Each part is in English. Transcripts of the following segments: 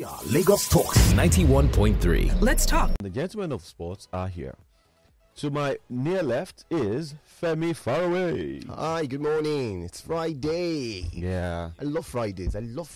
We are Lagos Talks 91.3. Let's talk. The gentlemen of sports are here. To my near left is Femi Faraway. Hi, good morning. It's Friday. Yeah. I love Fridays. I love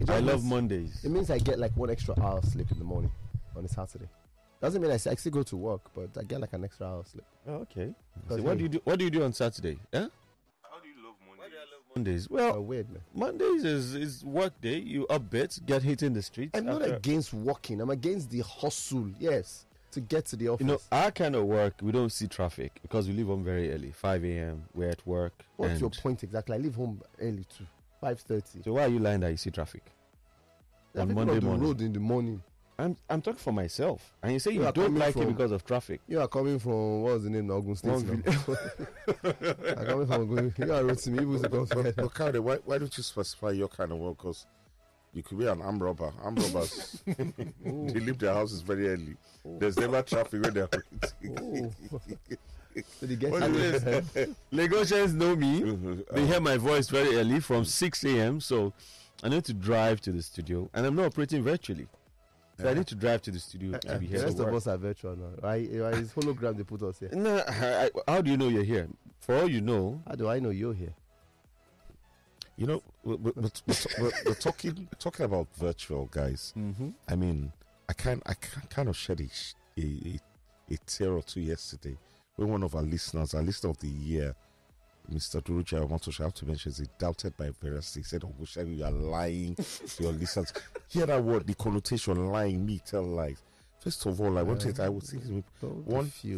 love Mondays. It means I get like 1 extra hour of sleep in the morning on a Saturday. Doesn't mean I still go to work, but I get like an extra hour of sleep. Oh, okay. So what do you do on Saturday? Yeah? How do you love Mondays? Why do I love Mondays? Well, Weird, man. Mondays is work day. You up bit, get hit in the streets. I'm not against working. I'm against the hustle. Yes, to get to the office. You know, our kind of work, we don't see traffic because we leave home very early. 5 a.m. We're at work. What's your point exactly? I leave home early too. 5:30. So why are you lying that you see traffic There are on people Monday on the morning? road in the morning. I'm talking for myself, and you say you are don't coming like it from- because of traffic. You are coming from what's the name? Ogun State. One now. I'm coming from Ogun. You are rotting me. But Kyle, why don't you specify your kind of work? Because you could be an armed robber. Armed robbers, they leave their houses very early. There's never traffic when they're waiting. So they get At least Lagosians know me. They hear my voice very early from 6 a.m. So I need to drive to the studio, and I'm not operating virtually. So I need to drive to the studio to be the here. rest to of work. us are virtual now. Right? It's hologram they put us here. No, how do you know you're here? For all you know, How do I know you're here? You know, we're talking about virtual, guys. I mean, I kind of shed a tear or two yesterday when one of our listeners, our listener of the year, Mr. Duruja Omotosha, I have to mention, he doubted my veracity. He said, "Oh, Shaggy, you are lying to your listeners." Hear that word, the connotation, lying, me tell lies. First of all, I wanted, I was thinking, for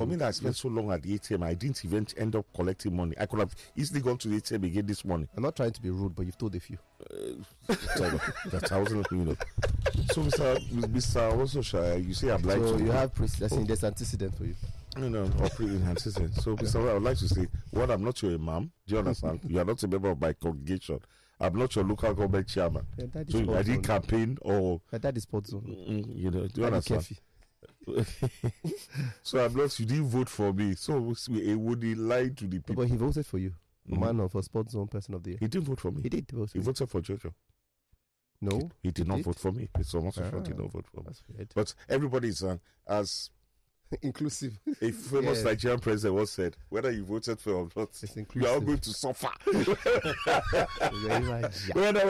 me that I spent so long at the ATM, I didn't even end up collecting money. I could have easily gone to the ATM again this morning. I'm not trying to be rude, but you've told a few. That I wasn't, So, Mr. Omotosha, you say I'm lying So to you have there's antecedent for you. No, or pre-antecedent. So, Mr. Well, I would like to say, one, I'm not your imam. Do you understand? You are not a member of my congregation. I'm not your local government chairman. So I didn't campaign or... That is sports zone. You know, do you understand? So I'm not... You didn't vote for me. So it would lie to the people. But he voted for you. Man of a sports zone person of the year. He didn't vote for me. He did vote for He you. voted for Jojo. No. He did not vote for me. It's almost did not vote for me. That's weird. But everybody is as... Inclusive. A famous Yes. Nigerian president once said, whether you voted for or not, It's you inclusive. are all going to suffer. Whether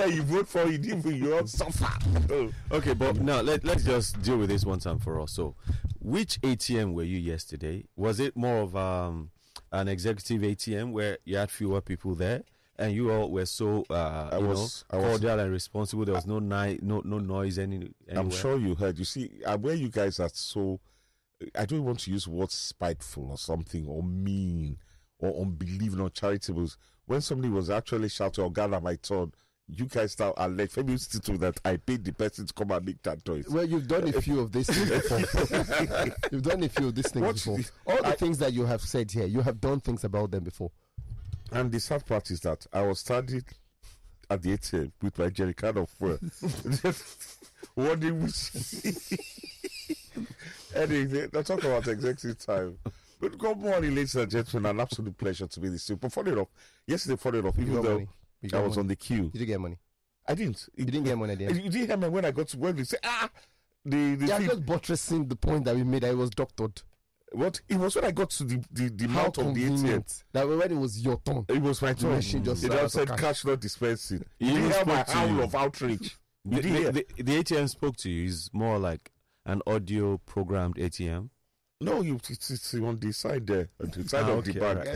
you vote for it, you all suffer. okay, but now let's just deal with this one time for all. So, which ATM were you yesterday? Was it more of an executive ATM where you had fewer people there? And you all were so cordial and responsible. There was no noise anywhere. I'm sure you heard. You see, where you guys are so... I don't want to use words spiteful or something, or mean, or unbelieving, or charitable. When somebody was actually shouting, "Oh, God, my turn," you guys now are like, maybe still to that, I paid the person to come and make that noise. Well, you've done a few of these things before. You've done a few of these things before. All the things that you have said here, you have done things about them before. And the sad part is that I was standing at the ATM with my jerry can of fuel. What did we see? Anyway, let's talk about executive time. But good morning, ladies and gentlemen. An absolute pleasure to be with you. But funny enough, yesterday, even though I was on the queue. Did you get money? I didn't. You didn't get money at the end? You didn't hear me when I got to work. They say, They are just buttressing the point that we made that it was doctored. What? It was when I got to the mouth of the ATM. That when it was your turn. It was my turn. machine just It started said to cash not dispensing. He You hear my spoke to howl you. of outreach. The ATM spoke to you. Is more like an audio programmed ATM. No, it's on the side there, on the side of the bag. Right.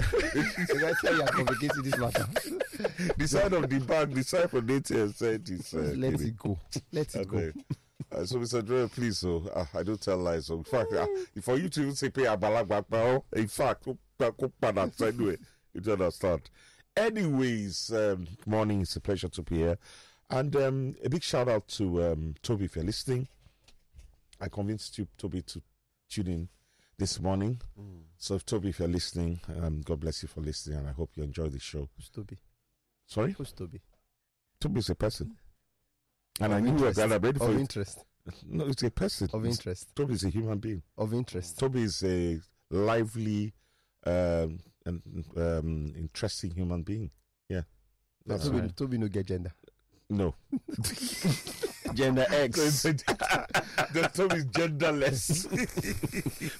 I tell you, I'm complicating this matter. The side of the bag, the side for the ATM said it's... Let it go. Let it go. So, Mr. Dre, please, I don't tell lies. So, in fact, for you to even say, pay a balak, in fact, you don't understand. Anyways, morning, it's a pleasure to be here. And a big shout out to Toby if you're listening. I convinced you, Toby, to tune in this morning. So, Toby, if you're listening, God bless you for listening, and I hope you enjoy the show. Who's Toby? Sorry? Who's Toby? Toby is a person. And Of I knew interest. that I'm ready for Of it. interest. No, it's a person. Of interest. Toby is a human being. Of interest. Toby is a lively and interesting human being. Yeah. Toby no get gender. No. Gender X. The term is genderless.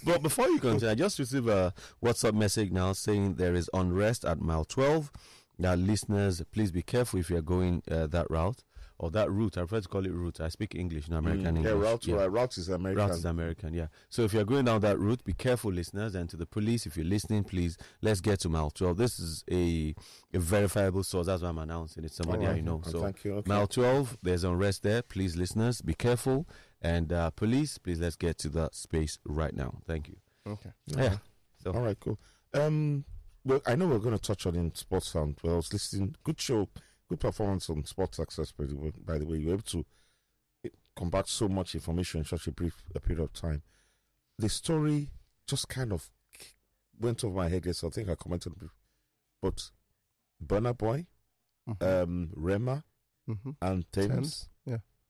But before you continue, I just received a WhatsApp message now saying there is unrest at mile 12. Now, listeners, please be careful if you're going that route or that route. I prefer to call it route. I speak English, not American English. Route is American. Route is American, yeah. So if you're going down that route, be careful, listeners. And to the police, if you're listening, please, let's get to mile 12. This is a verifiable source. That's why I'm announcing it. Somebody I know. So thank you. Okay. mile 12, there's unrest there. Please, listeners, be careful. And police, please, let's get to that space right now. Thank you. Okay. Yeah. So, all right, cool. Well, I know we're going to touch on in Sports Sound. Well, I was listening. Good show. Good performance on Sports Access, by the way. You were able to come back so much information in such a brief period of time. The story just kind of went over my head. Yes, I think I commented. But Burna Boy, Rema, and Thames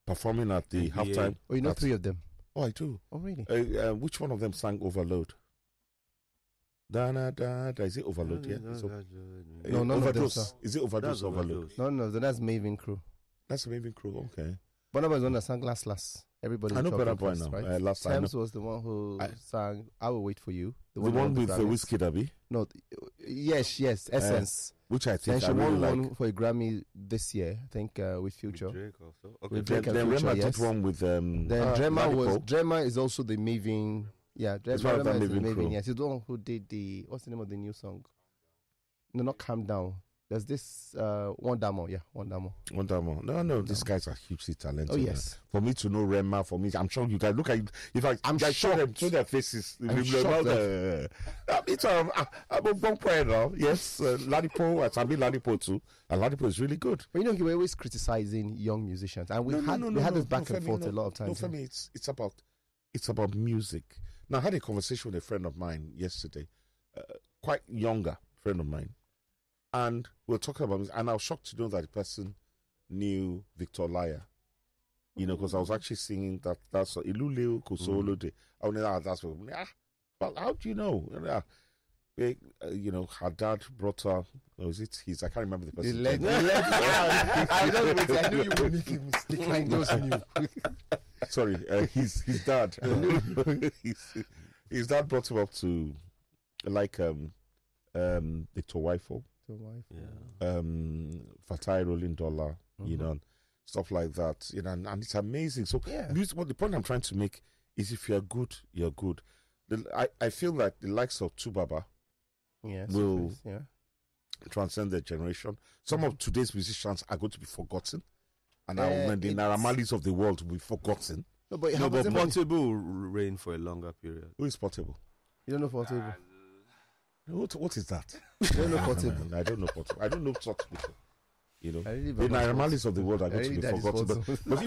performing at the halftime. Oh, you know 3 of them? Oh, I do. Oh, really? Which one of them sang Overload? Da da da da. Is it Overload? Yeah. No, none of them. Is it Overdose? Overload. No, that's Maven Crew. That's a Maven Crew. Okay. Burna Boy is the one that sang last. Everybody. I know Burna Boy now. Right? Last time. Thames was the one who sang "I Will Wait for You." The one with the Whiskey Derby. No, yes, Essence. Which I think then she really won like. one for a Grammy this year, I think, with Future. Drake also. Okay. With Drake and Then Future, Rema yes. did one with Then Drema is also the Maven. Yeah, It's one of Drema that is the Maven crew. Maven. Yes, he's the one who did what's the name of the new song? No, not Calm Down. There's this One Damo. Yeah, One Damo. No, these guys are hugely talented. Oh yes. For me to know Rema, I'm sure you guys look at it. In fact, I'm shocked. show their faces. I'm shocked. I'm a bon point now. Yes, Ladipo, I mean Ladipo too. And Ladipo is really good. But you know, we're always criticizing young musicians, and we had this back and forth a lot of times. No, for me, it's about music. Now, I had a conversation with a friend of mine yesterday, quite younger friend of mine, and we were talking about music, and I was shocked to know that the person knew Victor Laya. You know, because I was actually singing that's Iluleo Kosolo De. I was that's what. Well, how do you know? You know, her dad brought her. Or is it his? I can't remember the person. I knew you were making mistake. I just knew. Sorry, his dad. His dad brought him up to like the Towaifo. Fatai Rolling Dollar, you know, stuff like that. You know, and it's amazing. So music, what the point I'm trying to make is if you're good, you're good. I feel like the likes of Tubaba will transcend their generation. Some of today's musicians are going to be forgotten. And when the Naramallis of the world will be forgotten. No, but Portable will reign for a longer period. Who is Portable? You don't know Portable? What is that? You don't know Portable? I don't know Portable. I don't know such people. You know, really the Naramallis of the world are going to be forgotten. But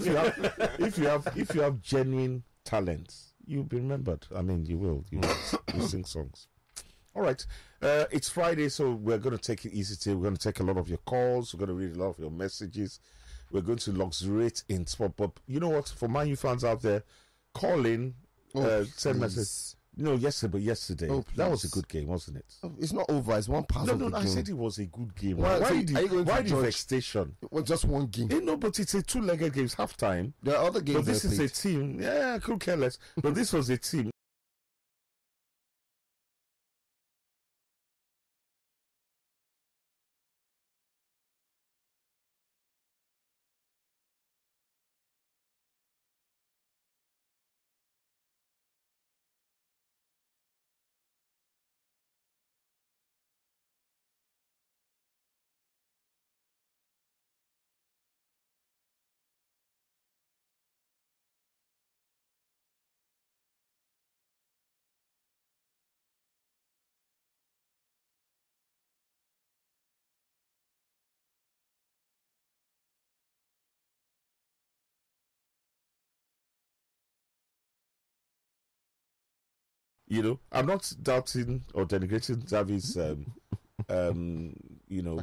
if you have genuine talent, you'll be remembered. I mean, you will. You sing songs. All right. It's Friday, so we're going to take it easy today. We're going to take a lot of your calls. We're going to read a lot of your messages. We're going to luxuriate in sport. But you know what? For Man U fans out there, call in, send message. No, yesterday. That was a good game, wasn't it? Oh, it's not over. It's one part of the game. I said it was a good game. Why the vexation? Well, just one game. No, but it's a two-legged game. It's half-time. There are other games. But this is a team. Yeah, I could care less. But this was a team. You know, I'm not doubting or denigrating Xavi's, you know,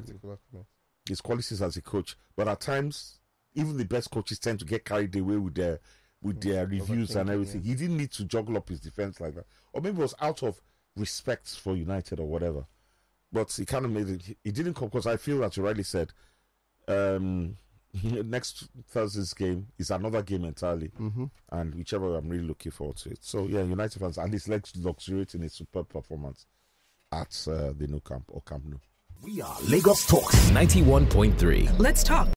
his qualities as a coach. But at times, even the best coaches tend to get carried away with their reviews and everything. He didn't need to juggle up his defense like that, or maybe it was out of respect for United or whatever. But he kind of made it. He didn't come because I feel that you rightly said, next Thursday's game is another game entirely, and whichever I'm really looking forward to it. So yeah, United fans, at least let's luxuriate in a superb performance at the Nou Camp or Camp Nou. We are Lagos Talks 91.3. Let's talk.